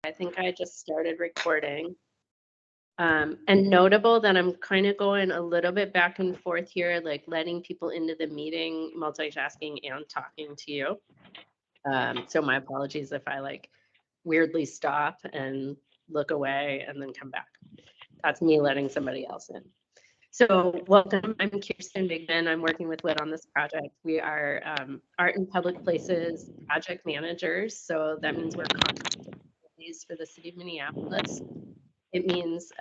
I think I just started recording. And notable that I'm kind of going a little bit back and forth here, like letting people into the meeting, multitasking and talking to you. So my apologies if I like weirdly stop and look away and then come back. That's me letting somebody else in. So welcome, I'm Kirsten Bigman. I'm working with WIT on this project. We are Art in Public Places project managers. So that means we're contractors for the city of Minneapolis. It means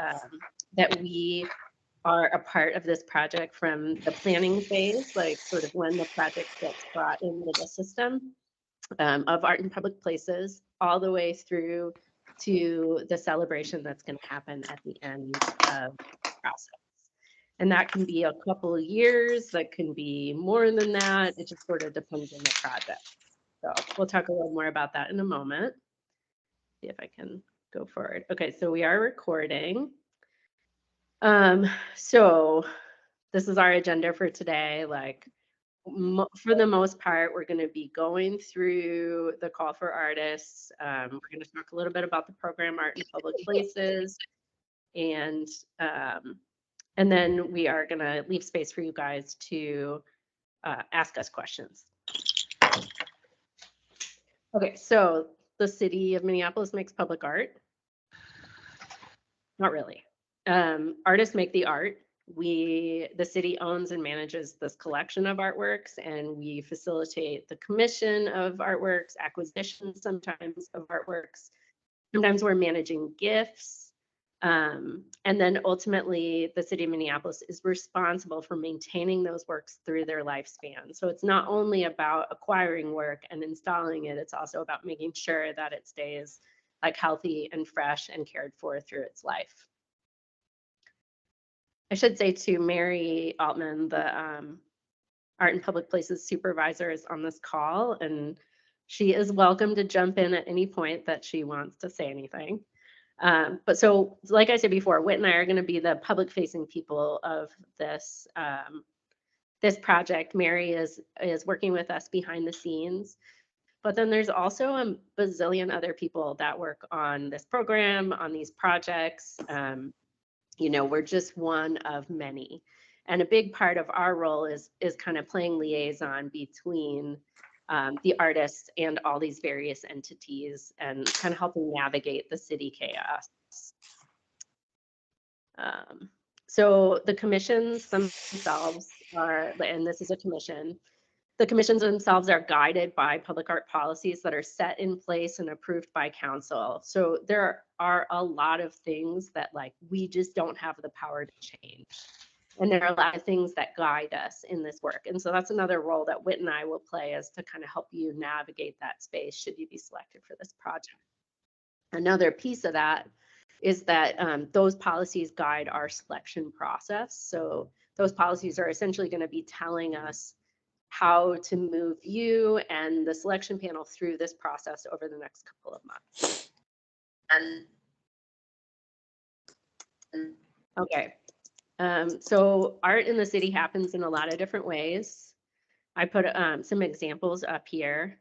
that we are a part of this project from the planning phase, like sort of when the project gets brought into the system of Art in Public Places, all the way through to the celebration that's going to happen at the end of the process. And that can be a couple of years, that can be more than that. It just sort of depends on the project. So we'll talk a little more about that in a moment. See if I can go forward. Okay, so we are recording. So this is our agenda for today. Like for the most part, we're going to be going through the call for artists. We're going to talk a little bit about the program Art in Public Places, and then we are going to leave space for you guys to ask us questions. Okay, so the city of Minneapolis makes public art. Not really. Artists make the art. The city owns and manages this collection of artworks, and we facilitate the commission of artworks, acquisition sometimes of artworks. Sometimes we're managing gifts. And then ultimately, the city of Minneapolis is responsible for maintaining those works through their lifespan. So it's not only about acquiring work and installing it, it's also about making sure that it stays like healthy and fresh and cared for through its life. I should say too, Mary Altman, the Art in Public Places supervisor, is on this call, and she is welcome to jump in at any point that she wants to say anything. But so, like I said before, Whit and I are going to be the public-facing people of this this project. Mary is working with us behind the scenes, but then there's also a bazillion other people that work on this program, on these projects. You know, we're just one of many. And a big part of our role is kind of playing liaison between the artists and all these various entities and kind of helping navigate the city chaos. So the commissions themselves are, and this is a commission, the commissions themselves are guided by public art policies that are set in place and approved by council. So there are a lot of things that like we just don't have the power to change. And there are a lot of things that guide us in this work. And so that's another role that Whit and I will play, is to kind of help you navigate that space should you be selected for this project. Another piece of that is that those policies guide our selection process. So those policies are essentially going to be telling us how to move you and the selection panel through this process over the next couple of months. Okay, so art in the city happens in a lot of different ways. I put some examples up here.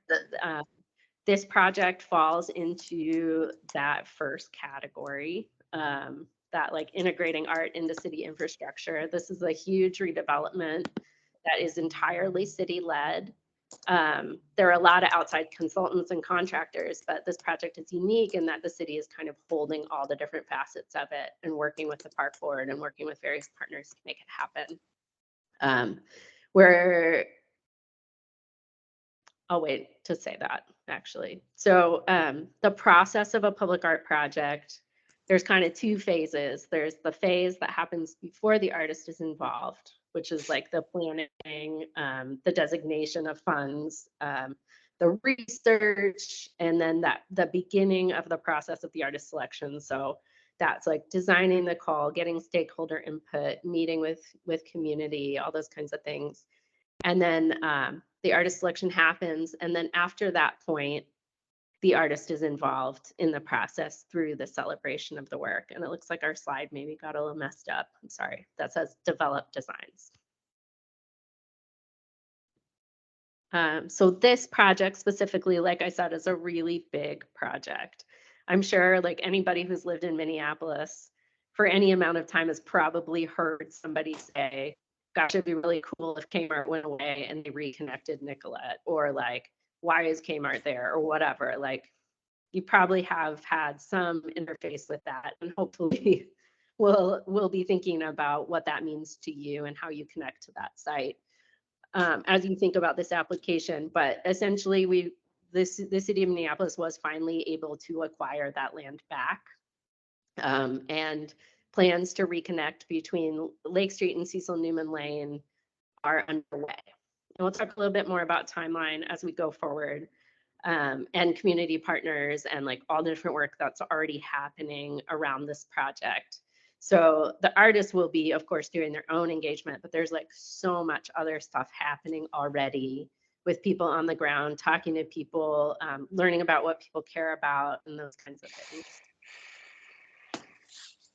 This project falls into that first category, that like integrating art into city infrastructure. This is a huge redevelopment that is entirely city-led. There are a lot of outside consultants and contractors, but this project is unique in that the city is kind of holding all the different facets of it and working with the park board and working with various partners to make it happen. I'll wait to say that, actually. So the process of a public art project, there's kind of two phases. There's the phase that happens before the artist is involved, which is like the planning, the designation of funds, the research, and then the beginning of the process of the artist selection. So that's like designing the call, getting stakeholder input, meeting with community, all those kinds of things. And then the artist selection happens. And then after that point, the artist is involved in the process through the celebration of the work. And it looks like our slide maybe got a little messed up. I'm sorry, that says develop designs. So this project specifically, like I said, is a really big project. I'm sure like anybody who's lived in Minneapolis for any amount of time has probably heard somebody say, gosh, it'd be really cool if Kmart went away and they reconnected Nicollet, or like, why is Kmart there, or whatever. Like, you probably have had some interface with that, and hopefully we'll be thinking about what that means to you and how you connect to that site as you think about this application. But essentially, the city of Minneapolis was finally able to acquire that land back, and plans to reconnect between Lake Street and Cecil Newman Lane are underway. And we'll talk a little bit more about timeline as we go forward, and community partners and like all the different work that's already happening around this project. So the artists will be, of course, doing their own engagement, but there's like so much other stuff happening already with people on the ground, talking to people, learning about what people care about and those kinds of things.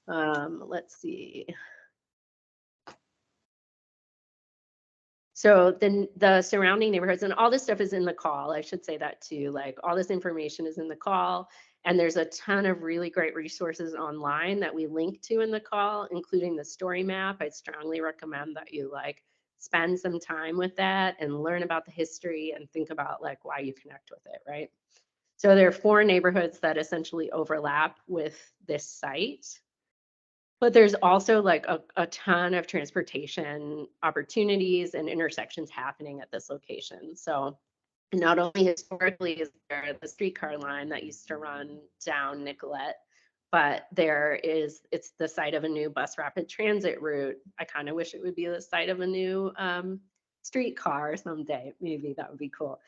Let's see. So then the surrounding neighborhoods, and all this stuff is in the call. I should say that too. Like all this information is in the call, and there's a ton of really great resources online that we link to in the call, including the story map. I strongly recommend that you like spend some time with that and learn about the history and think about like why you connect with it, right? So there are 4 neighborhoods that essentially overlap with this site. But there's also like a ton of transportation opportunities and intersections happening at this location. So not only historically is there the streetcar line that used to run down Nicollet, but it's the site of a new bus rapid transit route. I kind of wish it would be the site of a new streetcar someday. Maybe that would be cool.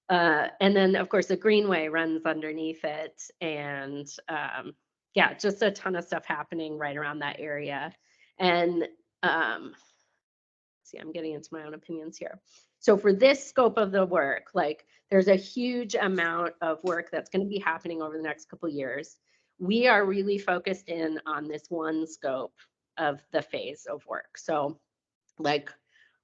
And then of course the Greenway runs underneath it, and yeah, just a ton of stuff happening right around that area. And see, I'm getting into my own opinions here. So for this scope of the work, like there's a huge amount of work that's going to be happening over the next couple of years. We are really focused in on this one scope of the phase of work. So like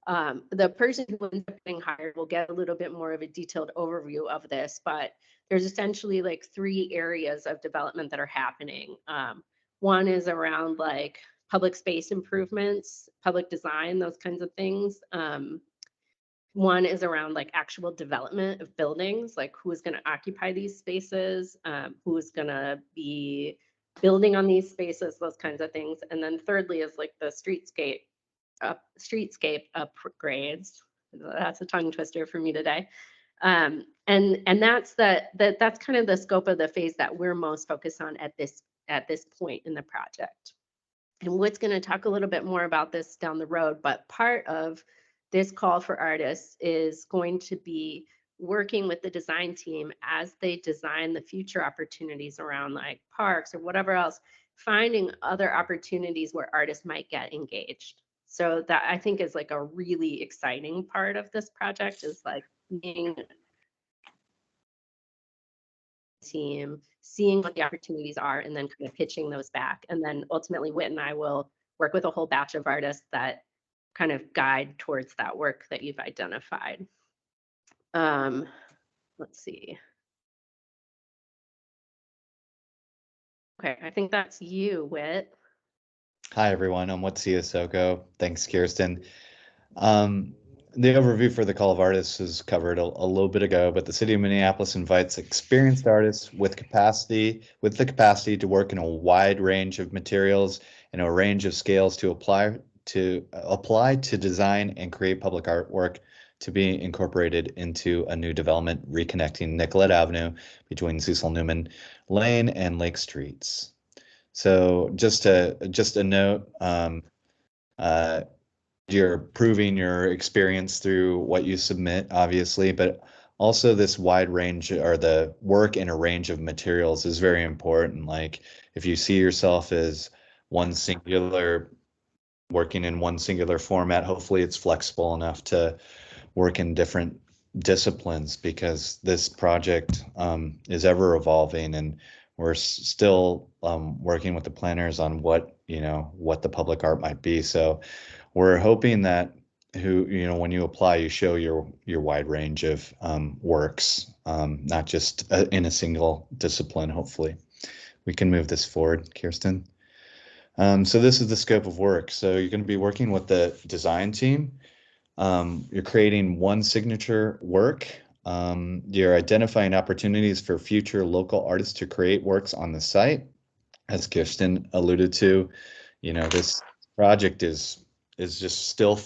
the person who ends up getting hired will get a little bit more of a detailed overview of this, but there's essentially like 3 areas of development that are happening. One is around like public space improvements, public design, those kinds of things. One is around like actual development of buildings, like who is going to occupy these spaces, who is going to be building on these spaces, those kinds of things. And then thirdly is like the streetscape upgrades. That's a tongue twister for me today. And that's that's kind of the scope of the phase that we're most focused on at this point in the project. And Whit's going to talk a little bit more about this down the road, but part of this call for artists is going to be working with the design team as they design the future opportunities around like parks or whatever else, finding other opportunities where artists might get engaged. So that I think is like a really exciting part of this project, is like being team, seeing what the opportunities are, and then kind of pitching those back. And then ultimately Whit and I will work with a whole batch of artists that kind of guide towards that work that you've identified. Let's see. Okay, I think that's you, Whit. Hi, everyone. I'm Whit Sissoko. Thanks, Kirsten. The overview for the Call of Artists is covered a little bit ago, but the city of Minneapolis invites experienced artists with the capacity to work in a wide range of materials and a range of scales to apply to design and create public artwork to be incorporated into a new development reconnecting Nicollet Avenue between Cecil Newman Lane and Lake Streets. So just a note, you're proving your experience through what you submit, obviously, but also this wide range, or the work in a range of materials, is very important. Like if you see yourself as working in one singular format, hopefully it's flexible enough to work in different disciplines, because this project is ever evolving, and we're still working with the planners on what the public art might be. So we're hoping that when you apply, you show your wide range of works, not just in a single discipline, hopefully. We can move this forward, Kirsten. So this is the scope of work. So you're going to be working with the design team. You're creating one signature work. You're identifying opportunities for future local artists to create works on the site. As Kirsten alluded to, this project is just still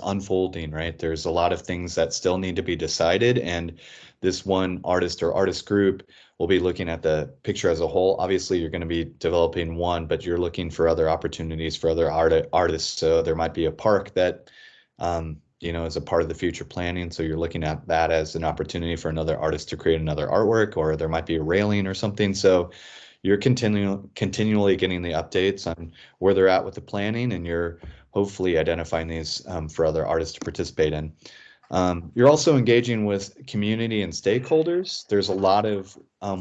unfolding, right? There's a lot of things that still need to be decided, and this one artist or artist group will be looking at the picture as a whole. Obviously, you're going to be developing one, but you're looking for other opportunities for other artists. So there might be a park that is a part of the future planning. So you're looking at that as an opportunity for another artist to create another artwork, or there might be a railing or something. So you're continually getting the updates on where they're at with the planning, and you're hopefully identifying these for other artists to participate in. You're also engaging with community and stakeholders. There's a lot of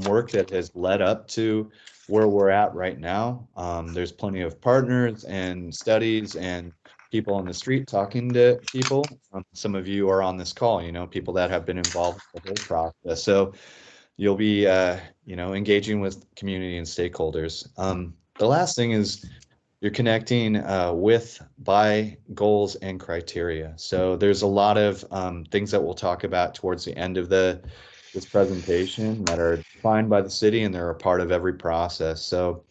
work that has led up to where we're at right now. There's plenty of partners and studies and people on the street talking to people. Some of you are on this call, people that have been involved with the whole process. So you'll be, engaging with community and stakeholders. The last thing is you're connecting with by goals and criteria. So there's a lot of things that we'll talk about towards the end of this presentation that are defined by the city, and they're a part of every process. So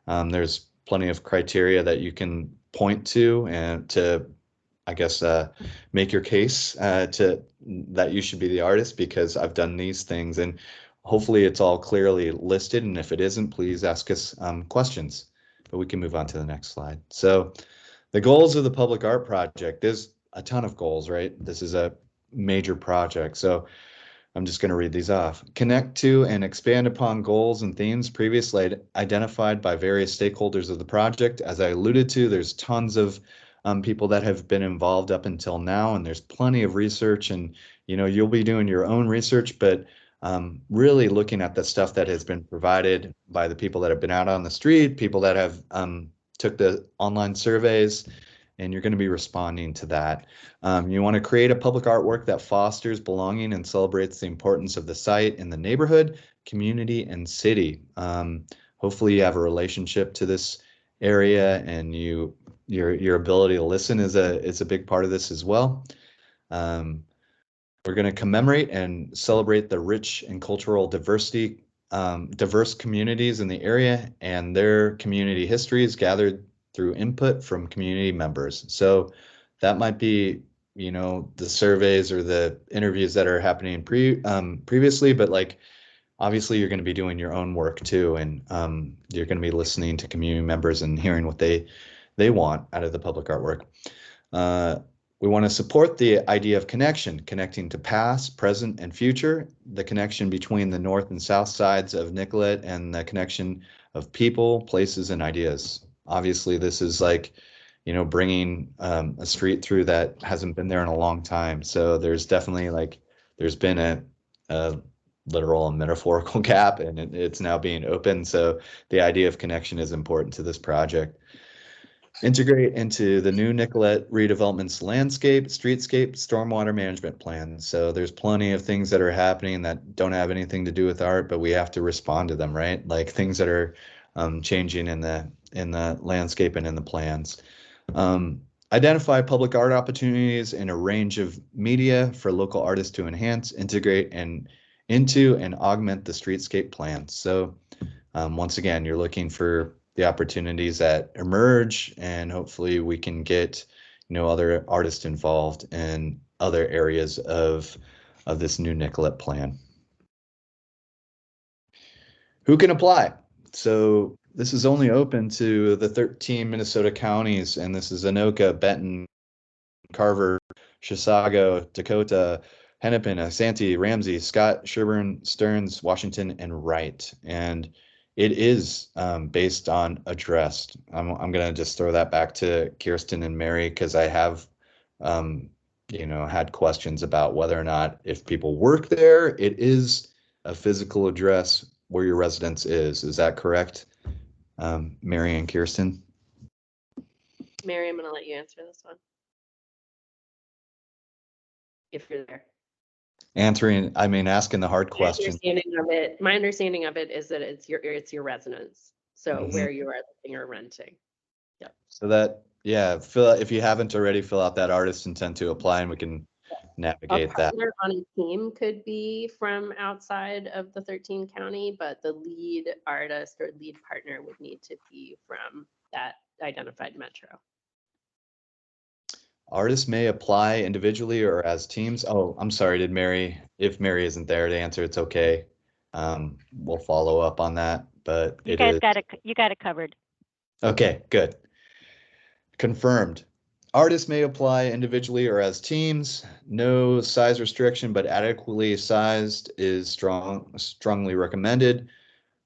there's plenty of criteria that you can point to and to, I guess, make your case to that you should be the artist because I've done these things, and hopefully it's all clearly listed. And if it isn't, please ask us questions. But we can move on to the next slide. So the goals of the public art project, there's a ton of goals, right? This is a major project. So I'm just going to read these off. Connect to and expand upon goals and themes previously identified by various stakeholders of the project. As I alluded to, there's tons of people that have been involved up until now, and there's plenty of research, and you'll be doing your own research, but really looking at the stuff that has been provided by the people that have been out on the street, people that have took the online surveys, and you're going to be responding to that. You want to create a public artwork that fosters belonging and celebrates the importance of the site in the neighborhood, community, and city. Hopefully you have a relationship to this area, and your ability to listen is a big part of this as well. We're going to commemorate and celebrate the rich and cultural diversity, diverse communities in the area and their community histories gathered through input from community members. So that might be, the surveys or the interviews that are happening previously, but like obviously you're going to be doing your own work too, and you're going to be listening to community members and hearing what they want out of the public artwork. We want to support the idea of connecting to past, present, and future, the connection between the north and south sides of Nicollet, and the connection of people, places, and ideas. Obviously, this is like, bringing a street through that hasn't been there in a long time. So there's definitely there's been a literal and metaphorical gap, and it's now being opened. So the idea of connection is important to this project. Integrate into the new Nicollet redevelopment's landscape, streetscape, stormwater management plan. So there's plenty of things that are happening that don't have anything to do with art, but we have to respond to them, right? Like things that are changing in the landscape and in the plans. Identify public art opportunities in a range of media for local artists to enhance, integrate, and into and augment the streetscape plans. So once again, you're looking for the opportunities that emerge, and hopefully we can get other artists involved in other areas of this new Nicollet plan. Who can apply? So this is only open to the 13 Minnesota counties, and this is Anoka, Benton, Carver, Chisago, Dakota, Hennepin, Santee, Ramsey, Scott, Sherburne, Stearns, Washington, and Wright. And it is based on address. I'm going to just throw that back to Kirsten and Mary, because I have had questions about whether or not if people work there, it is a physical address where your residence is. Is that correct, Mary and Kirsten? Mary, I'm going to let you answer this one, if you're there. asking the hard question. My understanding of it is that it's your residence. So where you are living or renting. Yep. So that, yeah, if you haven't already, fill out that artist intent to apply and we can navigate A that. partner on a team could be from outside of the 13 county, but the lead artist or lead partner would need to be from that identified metro. Artists may apply individually or as teams. Oh, I'm sorry, if Mary isn't there to answer, it's okay. We'll follow up on that, but You got it covered. Okay, good. Confirmed. Artists may apply individually or as teams. No size restriction, but adequately sized is strongly recommended.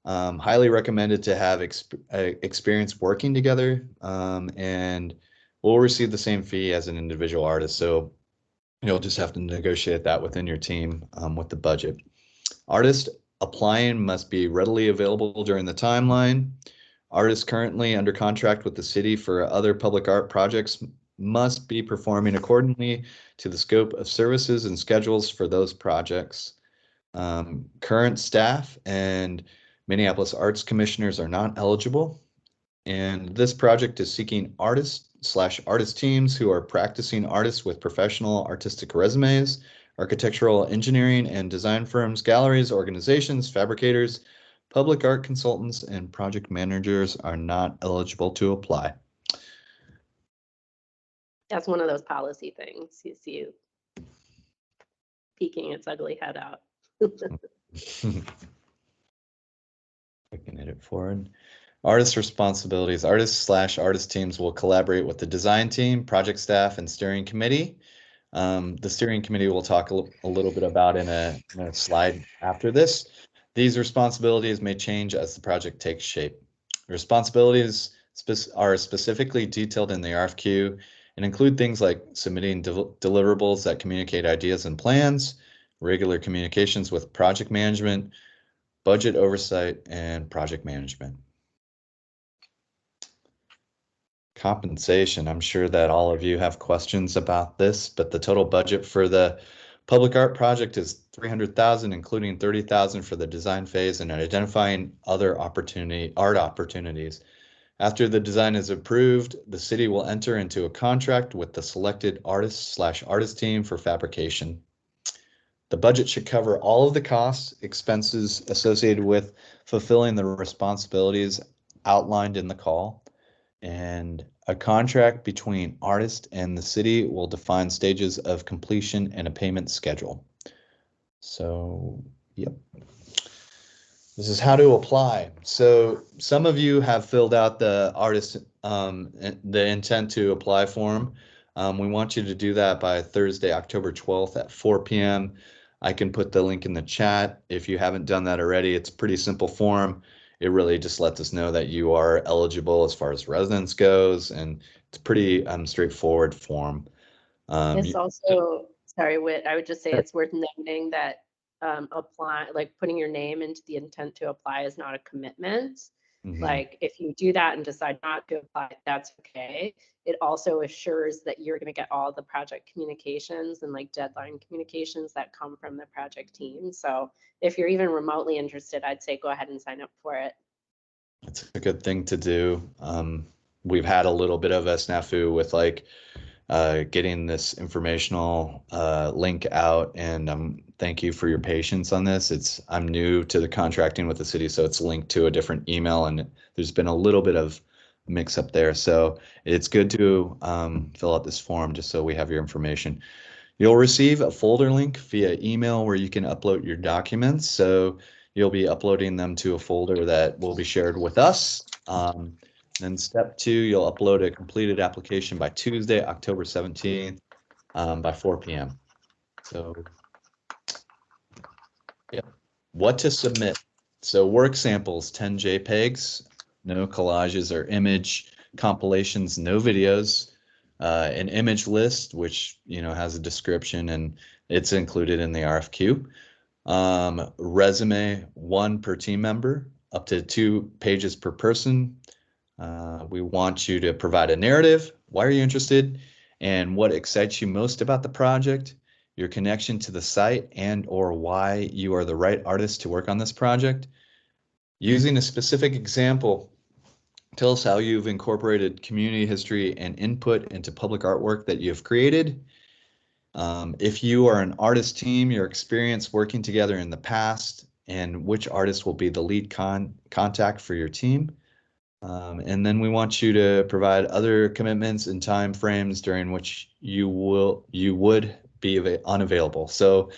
Highly recommended to have experience working together, and will receive the same fee as an individual artist. So you'll just have to negotiate that within your team with the budget. Artist applying must be readily available during the timeline. Artists currently under contract with the city for other public art projects must be performing accordingly to the scope of services and schedules for those projects. Current staff and Minneapolis Arts Commissioners are not eligible. And this project is seeking artist teams who are practicing artists with professional artistic resumes, architectural engineering and design firms, galleries, organizations, fabricators, public art consultants, and project managers are not eligible to apply. That's one of those policy things you see peeking its ugly head out. Looking at it forward. Artist responsibilities. Artist/artist teams will collaborate with the design team, project staff, and steering committee. The steering committee we'll talk a little bit about in a slide after this. These responsibilities may change as the project takes shape. Responsibilities are specifically detailed in the RFQ and include things like submitting deliverables that communicate ideas and plans, regular communications with project management, budget oversight, and project management. Compensation. I'm sure that all of you have questions about this, but the total budget for the public art project is $300,000, including $30,000 for the design phase and identifying other art opportunities. After the design is approved, the city will enter into a contract with the selected artist/artist team for fabrication. The budget should cover all of the costs, expenses associated with fulfilling the responsibilities outlined in the call. And a contract between artist and the city will define stages of completion and a payment schedule. So, yep. This is how to apply. So some of you have filled out the the intent to apply form. We want you to do that by Thursday, October 12th at 4 p.m. I can put the link in the chat. If you haven't done that already, it's a pretty simple form. It really just lets us know that you are eligible as far as residence goes, and it's pretty straightforward form. It's also, sorry, Whit, I would just say it's worth noting that putting your name into the intent to apply is not a commitment. Like if you do that and decide not to apply, that's okay. It also assures that you're going to get all the project communications and like deadline communications that come from the project team. So if you're even remotely interested, I'd say go ahead and sign up for it. It's a good thing to do. We've had a little bit of a snafu with like getting this informational link out, and thank you for your patience on this. I'm new to the contracting with the city, so it's linked to a different email, and there's been a little bit of mix up there. So it's good to fill out this form just so we have your information. You'll receive a folder link via email where you can upload your documents. So you'll be uploading them to a folder that will be shared with us. Then step 2, you'll upload a completed application by Tuesday, October 17th by 4 p.m. So, yeah, what to submit. So work samples, 10 JPEGs, no collages or image compilations, no videos, an image list, which, has a description and it's included in the RFQ. Resume, 1 per team member, up to 2 pages per person. We want you to provide a narrative. Why are you interested? And what excites you most about the project? your connection to the site and or why you are the right artist to work on this project. Using a specific example, tell us how you've incorporated community history and input into public artwork that you have created. If you are an artist team, your experience working together in the past, and which artist will be the lead contact for your team. And then we want you to provide other commitments and time frames during which you would be unavailable. So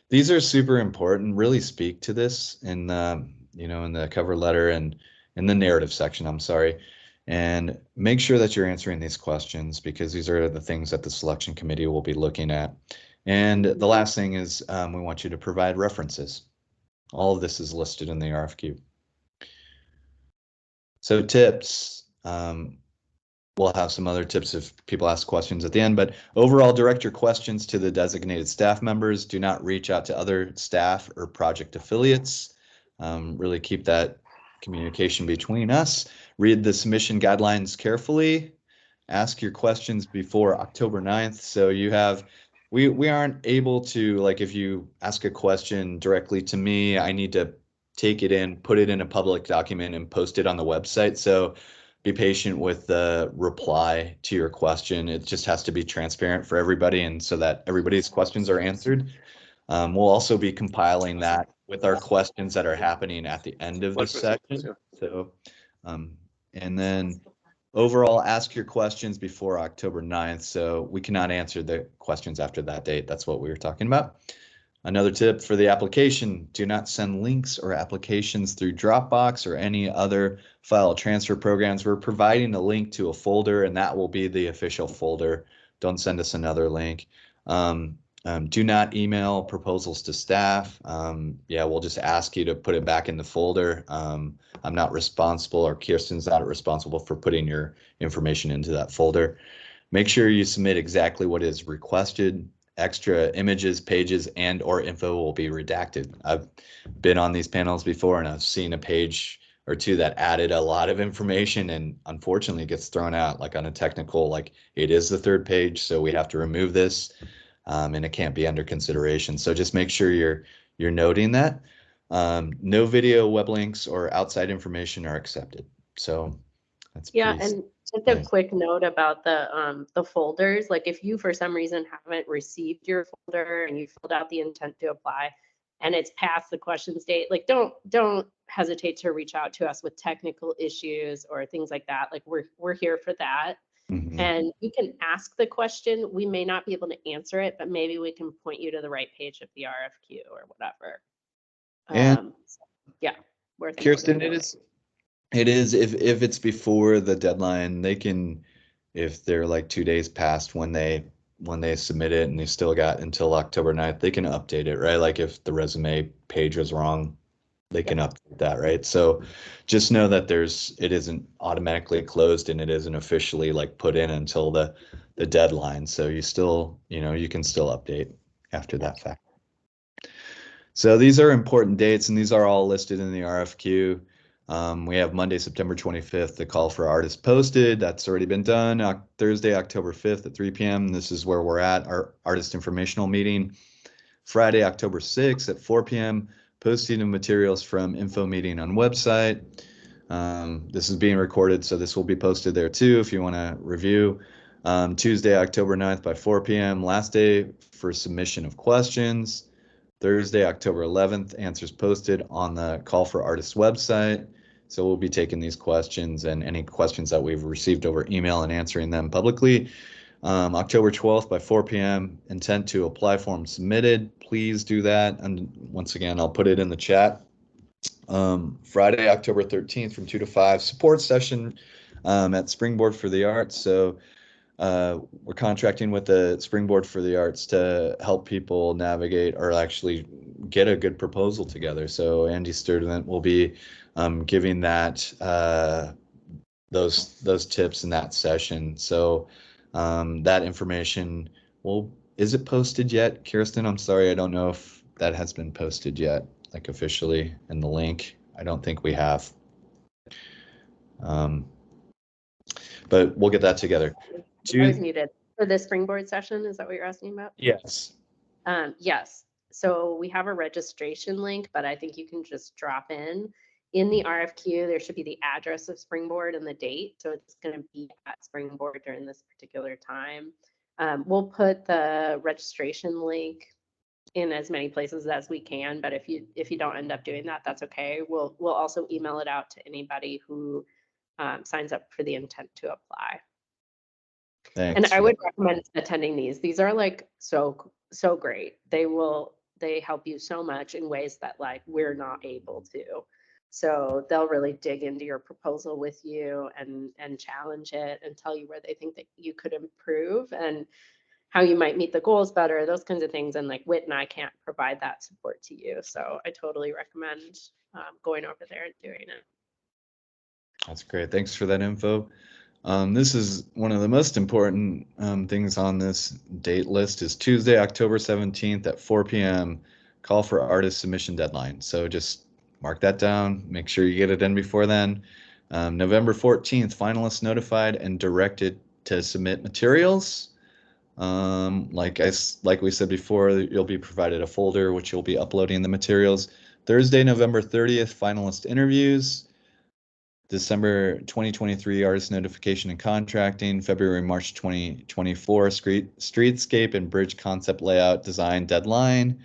these are super important. Really speak to this in in the cover letter and in the narrative section. I'm sorry. And make sure that you're answering these questions, because these are the things that the selection committee will be looking at. And the last thing is we want you to provide references. All of this is listed in the RFQ. So tips, we'll have some other tips if people ask questions at the end, but overall direct your questions to the designated staff members. Do not reach out to other staff or project affiliates. Really keep that communication between us. Read the submission guidelines carefully. Ask your questions before October 9th. So you have, we aren't able to, like, if you ask a question directly to me, I need to take it in, put it in a public document and post it on the website. So be patient with the reply to your question. It just has to be transparent for everybody, and so that everybody's questions are answered. We'll also be compiling that with our questions that are happening at the end of this session. So, and then overall, ask your questions before October 9th. So we cannot answer the questions after that date. That's what we were talking about. Another tip for the application, do not send links or applications through Dropbox or any other file transfer programs. We're providing a link to a folder, and that will be the official folder. Don't send us another link. Do not email proposals to staff. Yeah, we'll just ask you to put it back in the folder. I'm not responsible, or Kirsten's not responsible for putting your information into that folder. Make sure you submit exactly what is requested. Extra images, pages, and or info will be redacted. I've been on these panels before, and I've seen a page or two that added a lot of information, and unfortunately it gets thrown out, like on a technical, like it is the third page, so we have to remove this, and it can't be under consideration. So just make sure you're noting that. No video, web links, or outside information are accepted. So that's Yeah, pretty and just a quick note about the folders. Like if you for some reason haven't received your folder and you filled out the intent to apply and it's past the questions date, like don't hesitate to reach out to us with technical issues or things like that. Like we're here for that. Mhm. And you can ask the question. We may not be able to answer it, but maybe we can point you to the right page of the RFQ or whatever. And So, yeah, worth Kirsten, noting. it is if it's before the deadline, they can, if they're like 2 days past when they submit it and they still got until October 9th, they can update it, right? Like if the resume page was wrong, they can update that, right? So just know that it isn't automatically closed, and it isn't officially like put in until the deadline. So you still, you can still update after that fact. So these are important dates, and these are all listed in the RFQ. We have Monday, September 25th, the call for artists posted. That's already been done. Thursday, October 5th at 3 p.m. This is where we're at, our artist informational meeting. Friday, October 6th at 4 p.m. Posting of materials from info meeting on website. This is being recorded, so this will be posted there too if you want to review. Tuesday, October 9th by 4 p.m. Last day for submission of questions. Thursday, October 11th, answers posted on the Call for Artists website. So we'll be taking these questions and any questions that we've received over email and answering them publicly. October 12th by 4 p.m. Intent to apply form submitted. Please do that. And once again, I'll put it in the chat. Friday, October 13th from 2 to 5, support session at Springboard for the Arts. So we're contracting with the Springboard for the Arts to help people navigate or actually get a good proposal together. So Andy Sturdivant will be giving that those tips in that session. So that information is it posted yet, Kirsten? I'm sorry, I don't know if that has been posted yet, like officially in the link. I don't think we have. But we'll get that together. I was muted. For the Springboard session, is that what you're asking about? Yes. Yes. So we have a registration link, but I think you can just drop in. In the RFQ, there should be the address of Springboard and the date. So it's going to be at Springboard during this particular time. We'll put the registration link in as many places as we can, but if you don't end up doing that, that's okay. We'll also email it out to anybody who signs up for the intent to apply. Thanks. And I would recommend attending these. These are like so great. They help you so much in ways that like we're not able to. So they'll really dig into your proposal with you and challenge it and tell you where they think that you could improve and how you might meet the goals better, those kinds of things. And like Whit and I can't provide that support to you. So I totally recommend going over there and doing it. That's great. Thanks for that info. This is one of the most important things on this date list is Tuesday, October 17th at 4 p.m. Call for artist submission deadline. So just mark that down. Make sure you get it in before then. November 14th, finalists notified and directed to submit materials. Like we said before, you'll be provided a folder which you'll be uploading the materials. Thursday, November 30th, finalist interviews. December 2023 artist notification and contracting. February, March 2024 streetscape and bridge concept layout design deadline.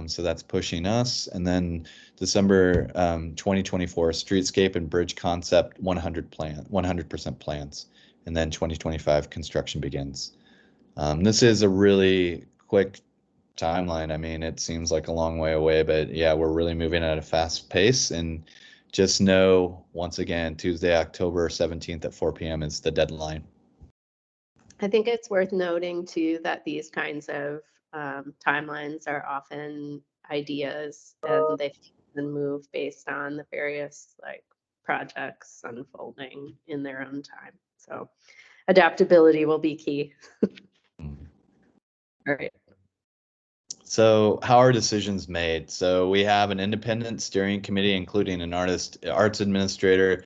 So that's pushing us. And then December 2024 streetscape and bridge concept 100% plans. And then 2025 construction begins. This is a really quick timeline. I mean, it seems like a long way away, but yeah, we're really moving at a fast pace. And just know, once again, Tuesday, October 17th at 4 p.m. is the deadline. I think it's worth noting too that these kinds of timelines are often ideas and they can move based on the various like projects unfolding in their own time. So adaptability will be key. All right. So how are decisions made? So we have an independent steering committee, including an arts administrator,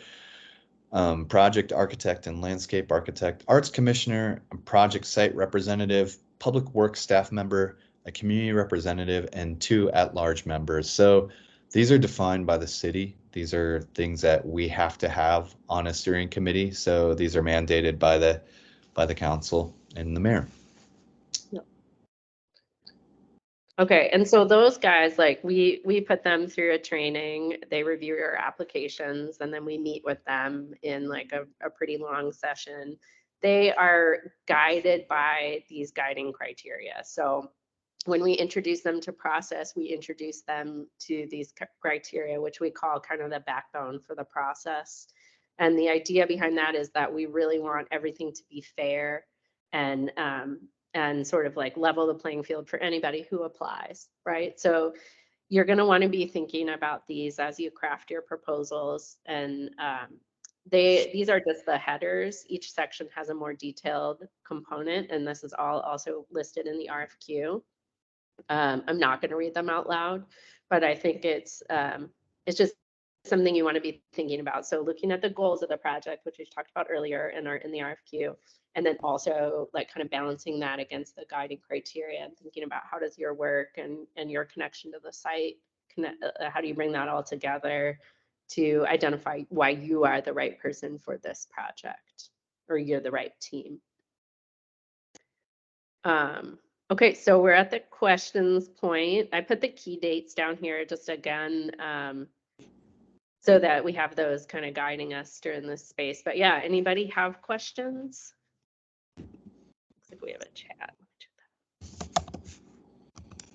project architect and landscape architect, arts commissioner, a project site representative, public works staff member, a community representative, and 2 at-large members. So these are defined by the city. These are things that we have to have on a steering committee. So these are mandated by the council and the mayor. Okay, and so those guys, like we put them through a training, they review your applications, and then we meet with them in like a pretty long session. They are guided by these guiding criteria. So when we introduce them to process, we introduce them to these criteria, which we call kind of the backbone for the process. And the idea behind that is that we really want everything to be fair and sort of like level the playing field for anybody who applies, right? So you're going to want to be thinking about these as you craft your proposals. And these are just the headers. Each section has a more detailed component, and this is all also listed in the RFQ. I'm not going to read them out loud, but I think it's just something you want to be thinking about. So looking at the goals of the project, which we talked about earlier and are in the RFQ, and then also like kind of balancing that against the guiding criteria and thinking about how does your work and your connection to the site how do you bring that all together to identify why you are the right person for this project or you're the right team. Okay, so we're at the questions point. I put the key dates down here just again so that we have those kind of guiding us during this space. But yeah, anybody have questions? Looks like we have a chat.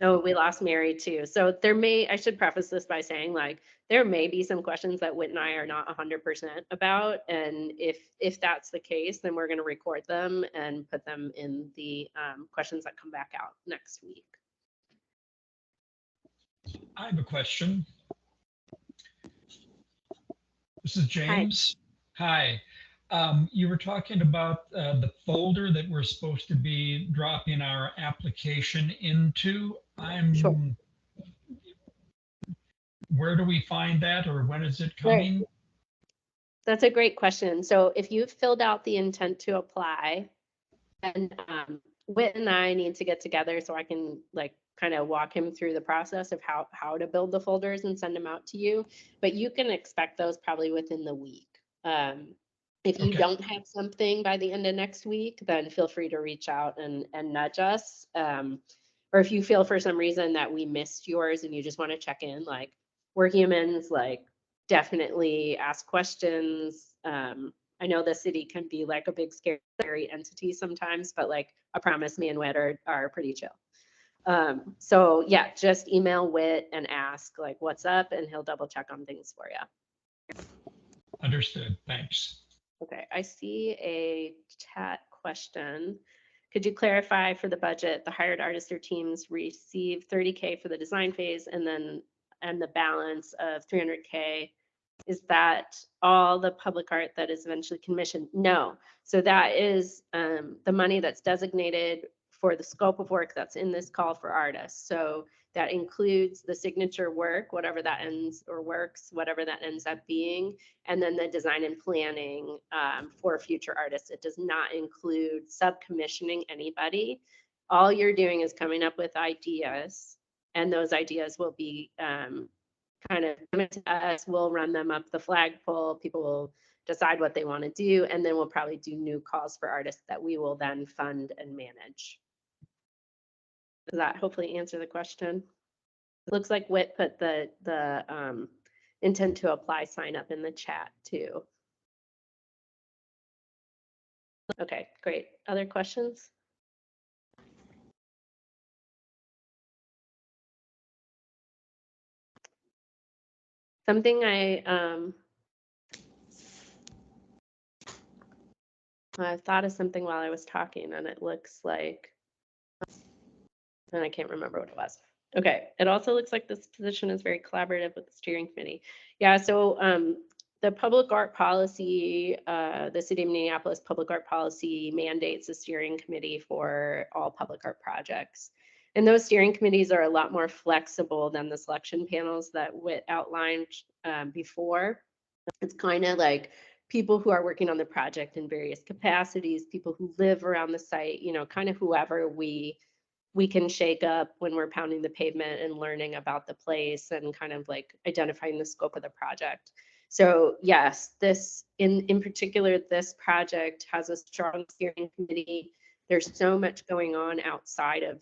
Oh, we lost Mary too. So I should preface this by saying like, there may be some questions that Whit and I are not 100% about. And if that's the case, then we're going to record them and put them in the questions that come back out next week. I have a question. This is James. Hi. You were talking about the folder that we're supposed to be dropping our application into. Sure. Where do we find that, or when is it coming? Right. That's a great question. So if you've filled out the intent to apply, and Whit and I need to get together so I can like kind of walk him through the process of how to build the folders and send them out to you. But you can expect those probably within the week. If you Okay. don't have something by the end of next week, then feel free to reach out and nudge us. Or if you feel for some reason that we missed yours and you just want to check in, like, we're humans, like, definitely ask questions. I know the city can be like a big scary entity sometimes, but like, I promise me and Whit are pretty chill. So yeah, just email Whit and ask like what's up, and he'll double check on things for you. Understood. Thanks. Okay, I see a chat question. Could you clarify for the budget, the hired artists or teams receive 30K for the design phase and the balance of 300K? Is that all the public art that is eventually commissioned? No. So that is the money that's designated for the scope of work that's in this call for artists. So that includes the signature work, whatever that ends or works, whatever that ends up being, and then the design and planning for future artists. It does not include subcommissioning anybody. All you're doing is coming up with ideas, and those ideas will be kind of given to us. We'll run them up the flagpole. People will decide what they want to do, and then we'll probably do new calls for artists that we will then fund and manage. Does that hopefully answer the question? It looks like Whit put the intent to apply sign up in the chat too. Okay, great. Other questions? Something I thought of something while I was talking, and it looks like, and I can't remember what it was. Okay, it also looks like this position is very collaborative with the steering committee. Yeah, so the public art policy, the City of Minneapolis public art policy mandates a steering committee for all public art projects. And those steering committees are a lot more flexible than the selection panels that Whit outlined before. It's kind of like people who are working on the project in various capacities, people who live around the site, you know, kind of whoever we can shake up when we're pounding the pavement and learning about the place and kind of like identifying the scope of the project. So yes, this in particular, this project has a strong steering committee. There's so much going on outside of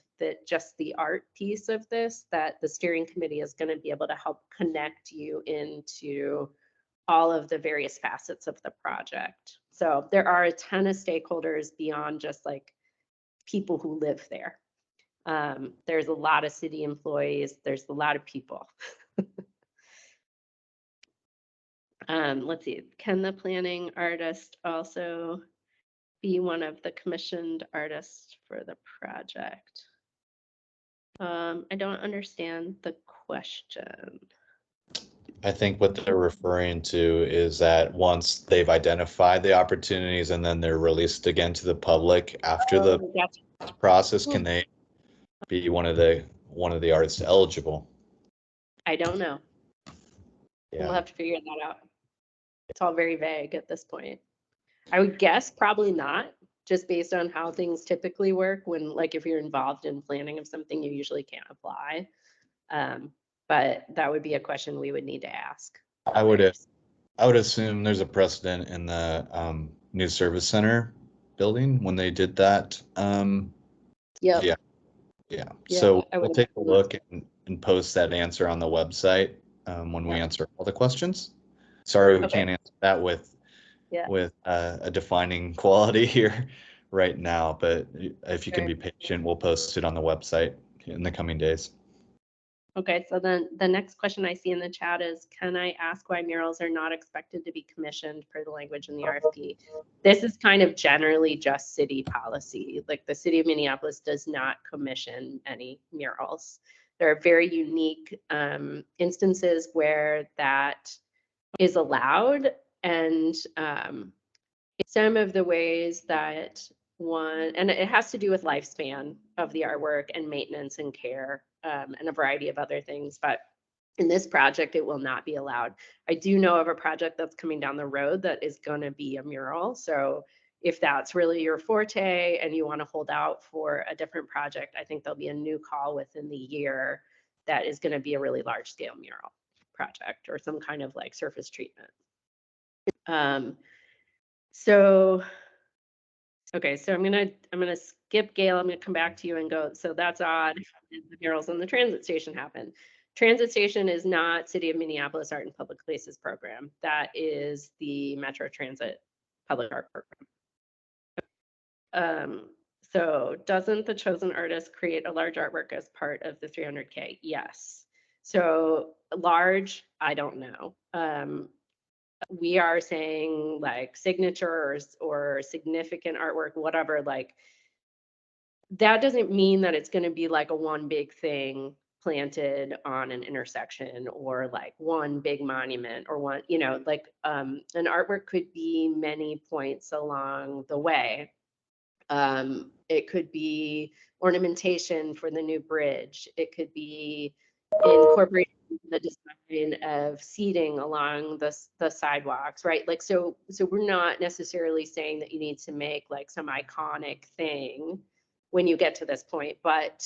just the art piece of this that the steering committee is going to be able to help connect you into all of the various facets of the project. So there are a ton of stakeholders beyond just like people who live there. There's a lot of city employees. There's a lot of people. Let's see. Can the planning artist also be one of the commissioned artists for the project? I don't understand the question. I think what they're referring to is that once they've identified the opportunities and then they're released again to the public after the Gotcha. process, can they be one of the artists eligible? I don't know. We'll Yeah, have to figure that out. It's all very vague at this point. I would guess probably not, just based on how things typically work when, like, if you're involved in planning of something, you usually can't apply. But that would be a question we would need to ask. I would assume there's a precedent in the new service center building when they did that. Yep. Yeah. Yeah, So I would we'll take a imagine look and post that answer on the website when we Yeah. answer all the questions. Sorry, we Okay. can't answer that with Yeah. a defining quality here right now, but if you can Sure. be patient, we'll post it on the website in the coming days. Okay, so then the next question I see in the chat is, can I ask why murals are not expected to be commissioned per the language in the RFP? This is kind of generally just city policy. Like, the city of Minneapolis does not commission any murals. There are very unique instances where that is allowed, and some of the ways that and it has to do with lifespan of the artwork and maintenance and care and a variety of other things. But in this project, it will not be allowed. I do know of a project that's coming down the road that is going to be a mural. So if that's really your forte and you want to hold out for a different project, I think there'll be a new call within the year that is going to be a really large scale mural project or some kind of like surface treatment. So, okay, so I'm gonna skip Gail. I'm gonna come back to you and go, so that's odd. The murals on the transit station happen. Transit station is not City of Minneapolis Art and Public Places program. That is the Metro Transit Public Art program. So doesn't the chosen artist create a large artwork as part of the 300K? Yes. So large, I don't know. We are saying like signatures or significant artwork, whatever, like that doesn't mean that it's going to be like a one big thing planted on an intersection or like one big monument or one, you know, like an artwork could be many points along the way. It could be ornamentation for the new bridge. It could be incorporating the design of seating along the sidewalks, right? Like, so we're not necessarily saying that you need to make like some iconic thing when you get to this point, but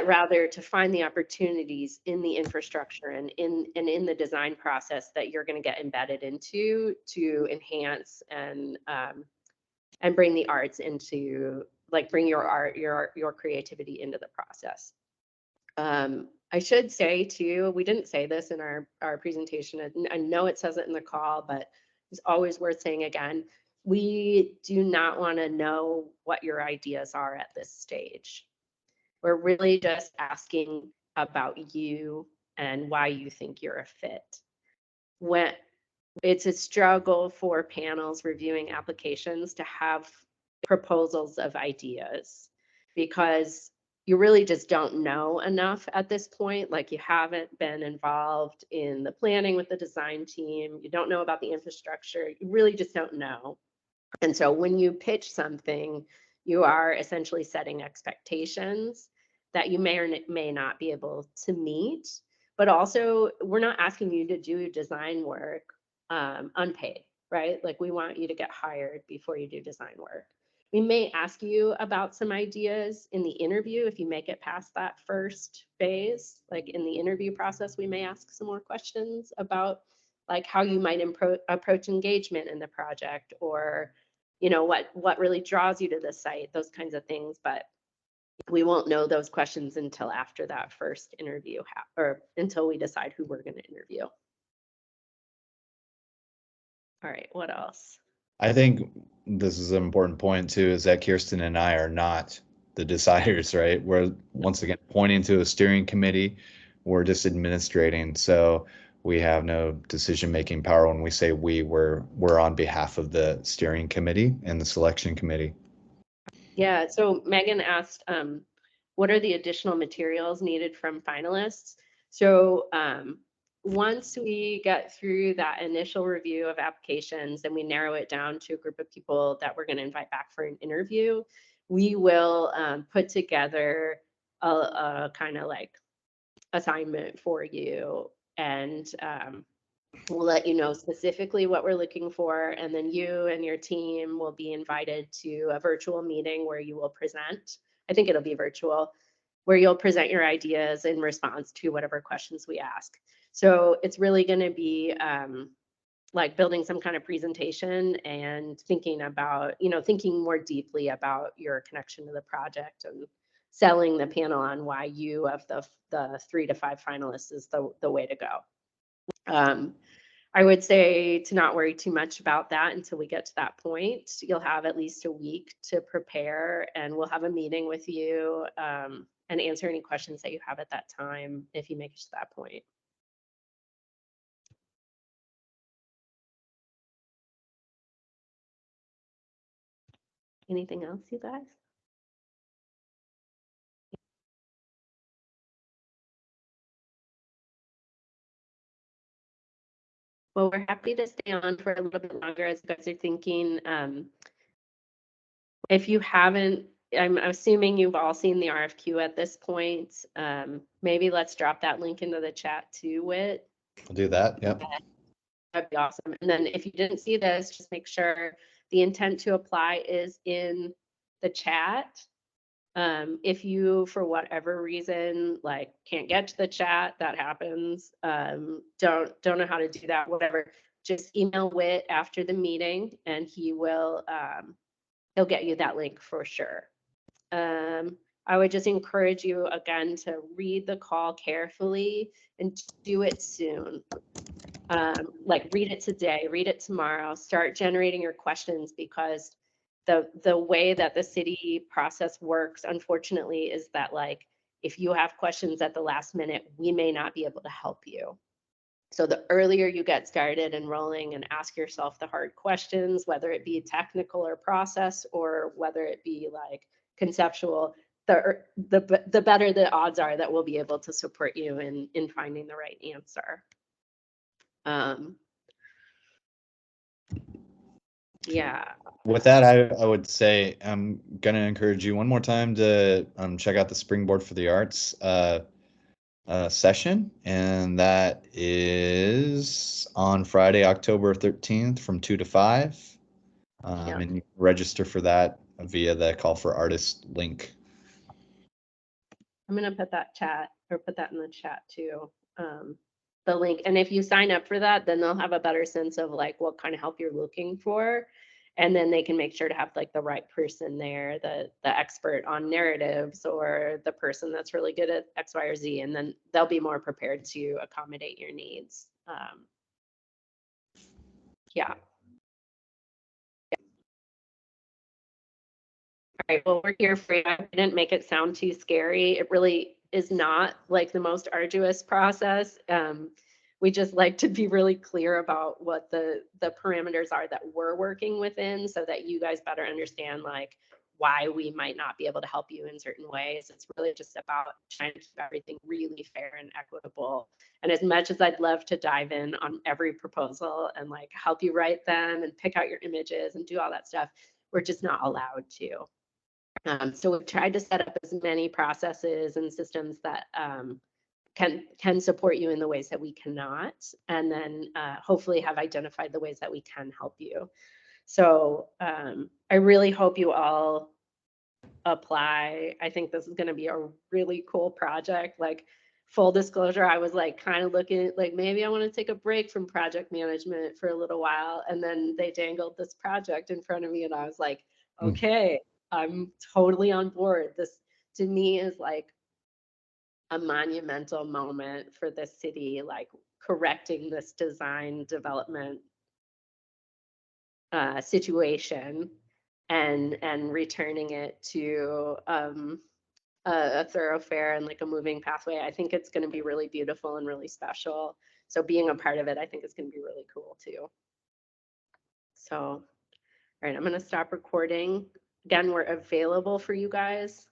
rather to find the opportunities in the infrastructure and in the design process that you're going to get embedded into to enhance and bring the arts into, like, bring your art, your creativity into the process. I should say too, we didn't say this in our presentation. I know it says it in the call, but it's always worth saying again. We do not want to know what your ideas are at this stage. We're really just asking about you and why you think you're a fit. When it's a struggle for panels reviewing applications to have proposals of ideas because you really just don't know enough at this point. Like you haven't been involved in the planning with the design team. You don't know about the infrastructure. You really just don't know. And so when you pitch something, you are essentially setting expectations that you may or may not be able to meet. But also, we're not asking you to do design work unpaid, right? Like we want you to get hired before you do design work. We may ask you about some ideas in the interview if you make it past that first phase. Like in the interview process, we may ask some more questions about like how you might approach engagement in the project, or you know what really draws you to the site, those kinds of things. But we won't know those questions until after that first interview or until we decide who we're going to interview. All right, what else? I think this is an important point too, is that Kirsten and I are not the deciders, right? We're once again pointing to a steering committee. We're just administrating. So we have no decision-making power. When we say we're on behalf of the steering committee and the selection committee. Yeah, so Megan asked, what are the additional materials needed from finalists? So once we get through that initial review of applications and we narrow it down to a group of people that we're going to invite back for an interview, we will put together a kind of like assignment for you, and we'll let you know specifically what we're looking for, and then you and your team will be invited to a virtual meeting where you will present. I think it'll be virtual, where you'll present your ideas in response to whatever questions we ask. So it's really going to be like building some kind of presentation and thinking about, you know, thinking more deeply about your connection to the project and selling the panel on why you of the 3 to 5 finalists is the way to go. I would say to not worry too much about that until we get to that point. You'll have at least a week to prepare, and we'll have a meeting with you and answer any questions that you have at that time if you make it to that point. Anything else, you guys? Well, we're happy to stay on for a little bit longer as you guys are thinking. If you haven't, I'm assuming you've all seen the RFQ at this point. Maybe let's drop that link into the chat too, Whit. We'll do that. Yep. That'd be awesome. And then if you didn't see this, just make sure The intent to apply is in the chat. If you, for whatever reason, like can't get to the chat, that happens. Don't know how to do that, whatever, just email Whit after the meeting and he will, he'll get you that link for sure. I would just encourage you again to read the call carefully and do it soon. Like read it today, read it tomorrow, start generating your questions, because the way that the city process works, unfortunately, is that like if you have questions at the last minute, we may not be able to help you. So the earlier you get started and rolling and ask yourself the hard questions, whether it be technical or process, or whether it be like conceptual, the better the odds are that we'll be able to support you in finding the right answer. Yeah. With that, I would say I'm gonna encourage you one more time to check out the Springboard for the Arts session, and that is on Friday, October 13th from 2 to 5. Yeah. And you can register for that via the Call for Artists link. I'm gonna put that in the chat too. The link, and if you sign up for that, then they'll have a better sense of like what kind of help you're looking for, and then they can make sure to have like the right person there, the expert on narratives, or the person that's really good at X, Y, or Z, and then they'll be more prepared to accommodate your needs. Yeah. All right, well, we're here for you. I didn't make it sound too scary. It really is not like the most arduous process. We just like to be really clear about what the parameters are that we're working within, so that you guys better understand like why we might not be able to help you in certain ways. It's really just about trying to keep everything really fair and equitable. And as much as I'd love to dive in on every proposal and like help you write them and pick out your images and do all that stuff, we're just not allowed to. So we've tried to set up as many processes and systems that can support you in the ways that we cannot, and then hopefully have identified the ways that we can help you. So I really hope you all apply. I think this is going to be a really cool project. Like, full disclosure, I was like kind of looking at like maybe I want to take a break from project management for a little while, and then they dangled this project in front of me and I was like, okay, I'm totally on board. This to me is like a monumental moment for the city, like correcting this design development situation and returning it to a thoroughfare and like a moving pathway. I think it's going to be really beautiful and really special. So being a part of it, I think is going to be really cool too. So, all right, I'm going to stop recording. Again, we're available for you guys.